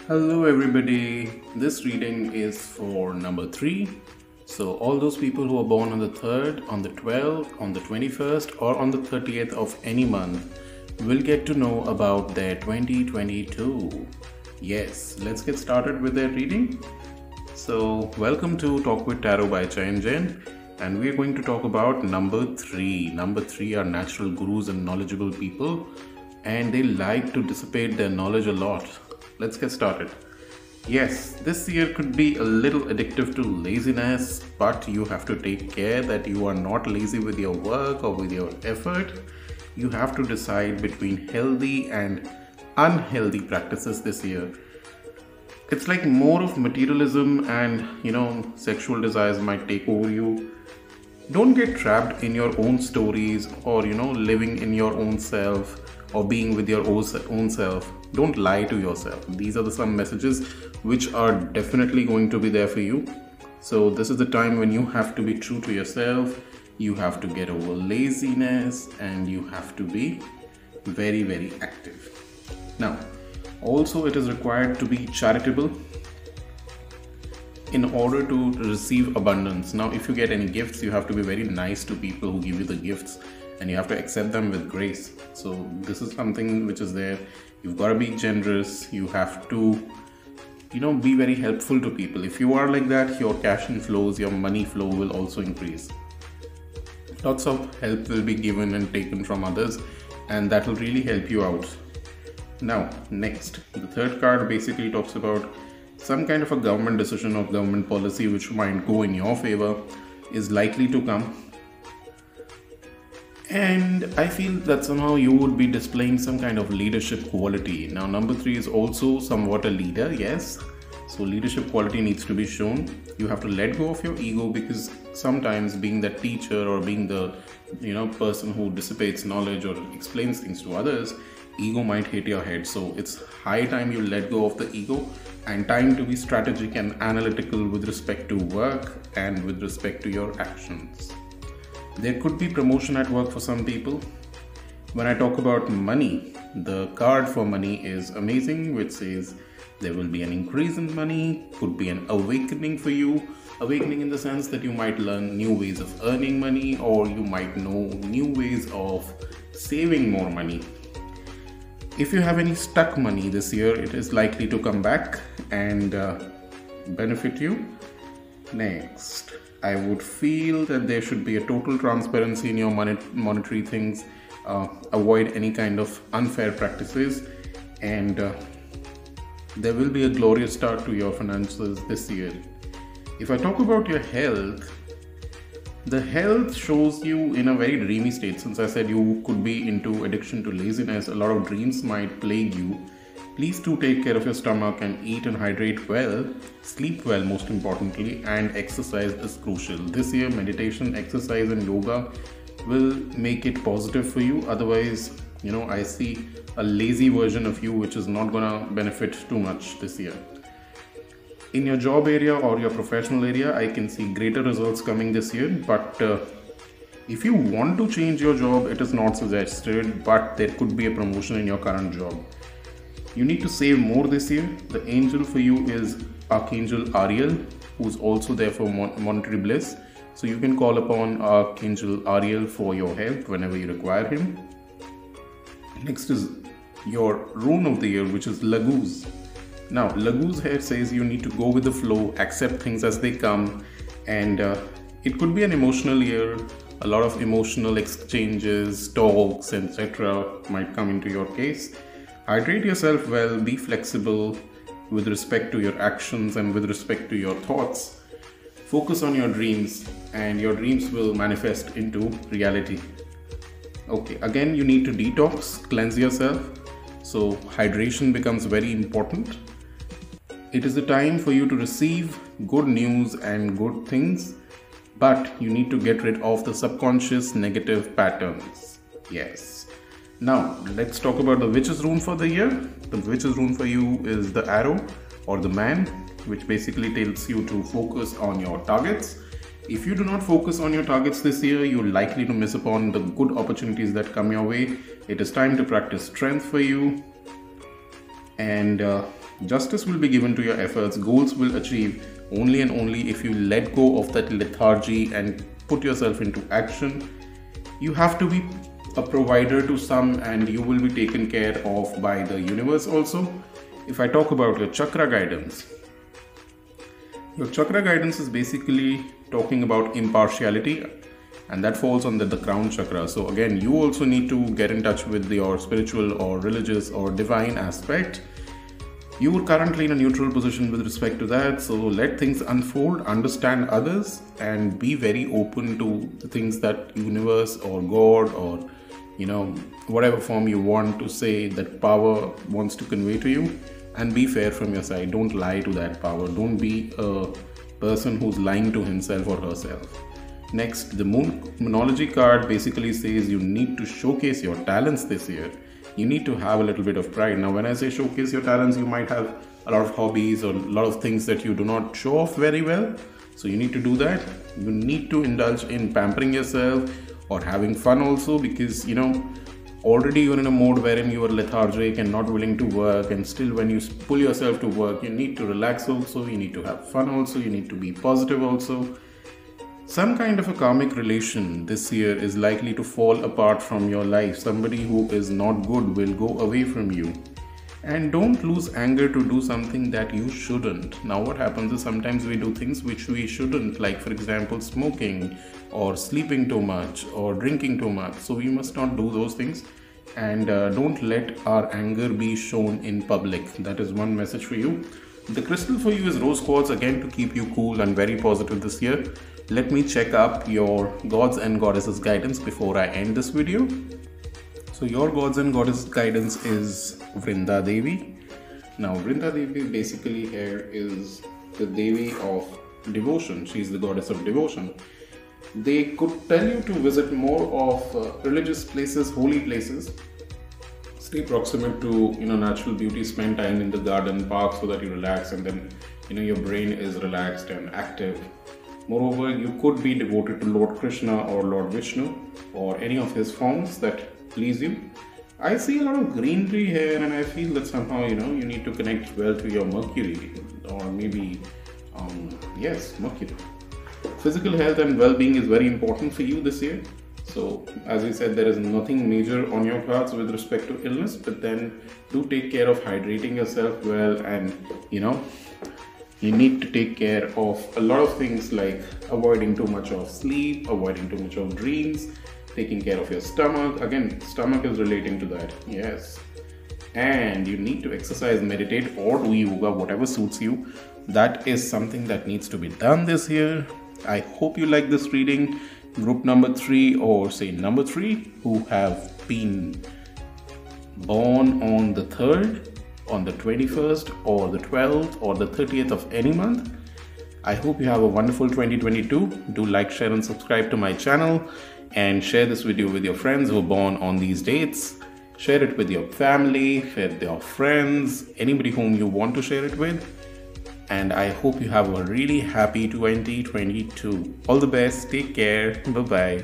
Hello, everybody. This reading is for number 3. So, all those people who are born on the 3rd, on the 12th, on the 21st, or on the 30th of any month will get to know about their 2022. Yes, let's get started with their reading. So, welcome to Talk with Tarot by Chayan Jain, and we're going to talk about number 3. Number 3 are natural gurus and knowledgeable people, and they like to dissipate their knowledge a lot. Let's get started. Yes, this year could be a little addictive to laziness, but you have to take care that you are not lazy with your work or with your effort. You have to decide between healthy and unhealthy practices this year. It's like more of materialism and sexual desires might take over you. Don't get trapped in your own stories or living in your own self or being with your own self. Don't lie to yourself. These are some messages which are definitely going to be there for you. So this is the time when you have to be true to yourself. You have to get over laziness and you have to be very, very active. Now, also it is required to be charitable in order to receive abundance. Now, if you get any gifts, you have to be very nice to people who give you the gifts and you have to accept them with grace. So this is something which is there. You've got to be generous. You have to be very helpful to people. If you are like that, your cash inflows, your money flow will also increase. Lots of help will be given and taken from others, and that will really help you out. Now, next, the third card basically talks about some kind of a government decision or government policy which might go in your favor is likely to come. And I feel that somehow you would be displaying some kind of leadership quality. Now, number 3 is also somewhat a leader, yes. So leadership quality needs to be shown. You have to let go of your ego, because sometimes being the teacher or being the person who dissipates knowledge or explains things to others, ego might hit your head. So it's high time you let go of the ego and time to be strategic and analytical with respect to work and with respect to your actions. There could be promotion at work for some people. When I talk about money, the card for money is amazing, which says there will be an increase in money, could be an awakening for you. Awakening in the sense that you might learn new ways of earning money, or you might know new ways of saving more money. If you have any stuck money this year, it is likely to come back and benefit you. Next, I would feel that there should be a total transparency in your monetary things. Avoid any kind of unfair practices, and there will be a glorious start to your finances this year. If I talk about your health, the health shows you in a very dreamy state. Since I said you could be into addiction to laziness, a lot of dreams might plague you. Please do take care of your stomach and eat and hydrate well, sleep well most importantly, and exercise is crucial. This year, meditation, exercise and yoga will make it positive for you. Otherwise, I see a lazy version of you which is not gonna benefit too much this year. In your job area or your professional area, I can see greater results coming this year, but if you want to change your job, it is not suggested, but there could be a promotion in your current job. You need to save more this year. The angel for you is Archangel Ariel, who's also there for monetary bliss. So you can call upon Archangel Ariel for your help whenever you require him. Next is your rune of the year, which is Laguz. Now, Laguz here says you need to go with the flow, accept things as they come, and it could be an emotional year. A lot of emotional exchanges, talks, etc. might come into your case. Hydrate yourself well, be flexible with respect to your actions and with respect to your thoughts. Focus on your dreams, and your dreams will manifest into reality. Okay, again, you need to detox, cleanse yourself. So hydration becomes very important. It is the time for you to receive good news and good things, but you need to get rid of the subconscious negative patterns. Yes. Now, let's talk about the witch's rune for the year. The witch's rune for you is the arrow or the man, which basically tells you to focus on your targets. If you do not focus on your targets this year, you're likely to miss upon the good opportunities that come your way. It is time to practice strength for you. And Justice will be given to your efforts. Goals will achieve only and only if you let go of that lethargy and put yourself into action. You have to be a provider to some, and you will be taken care of by the universe also. If I talk about your chakra guidance, your chakra guidance is basically talking about impartiality, and that falls under the crown chakra. So again, you also need to get in touch with your spiritual or religious or divine aspect. You are currently in a neutral position with respect to that, so let things unfold, understand others, and be very open to the things that universe or God or whatever form you want to say that power wants to convey to you, and be fair from your side. Don't lie to that power. Don't be a person who's lying to himself or herself. Next, the Moonology card basically says you need to showcase your talents this year. You need to have a little bit of pride. Now, when I say showcase your talents, you might have a lot of hobbies or a lot of things that you do not show off very well. So you need to do that. You need to indulge in pampering yourself or having fun also, because already you're in a mode wherein you are lethargic and not willing to work, and still when you pull yourself to work, you need to relax also, you need to have fun also, you need to be positive also. Some kind of a karmic relation this year is likely to fall apart from your life. Somebody who is not good will go away from you. And don't lose anger to do something that you shouldn't. Now what happens is sometimes we do things which we shouldn't, like for example smoking or sleeping too much or drinking too much. So we must not do those things, and don't let our anger be shown in public. That is one message for you. The crystal for you is rose quartz, again to keep you cool and very positive this year. Let me check up your gods and goddesses guidance before I end this video. So your gods and goddess guidance is Vrinda Devi. Now Vrinda Devi basically here is the Devi of devotion. She's the goddess of devotion. They could tell you to visit more of religious places, holy places. Stay proximate to natural beauty. Spend time in the garden, park, so that you relax, and then your brain is relaxed and active. Moreover, you could be devoted to Lord Krishna or Lord Vishnu or any of his forms that please you. I see a lot of greenery here, and I feel that somehow you need to connect well to your Mercury, or maybe yes, Mercury. Physical health and well-being is very important for you this year. So as I said, there is nothing major on your cards with respect to illness, but then do take care of hydrating yourself well, and you need to take care of a lot of things like avoiding too much of sleep, avoiding too much of dreams, taking care of your stomach. Again, stomach is relating to that, yes. And you need to exercise, meditate, or do yoga, whatever suits you. That is something that needs to be done this year. I hope you like this reading. Group number 3, or say number 3, who have been born on the 3rd, on the 21st, or the 12th, or the 30th of any month. I hope you have a wonderful 2022. Do like, share, and subscribe to my channel, and share this video with your friends who are born on these dates. Share it with your family, share it with your friends, anybody whom you want to share it with. And I hope you have a really happy 2022. All the best. Take care. Bye-bye.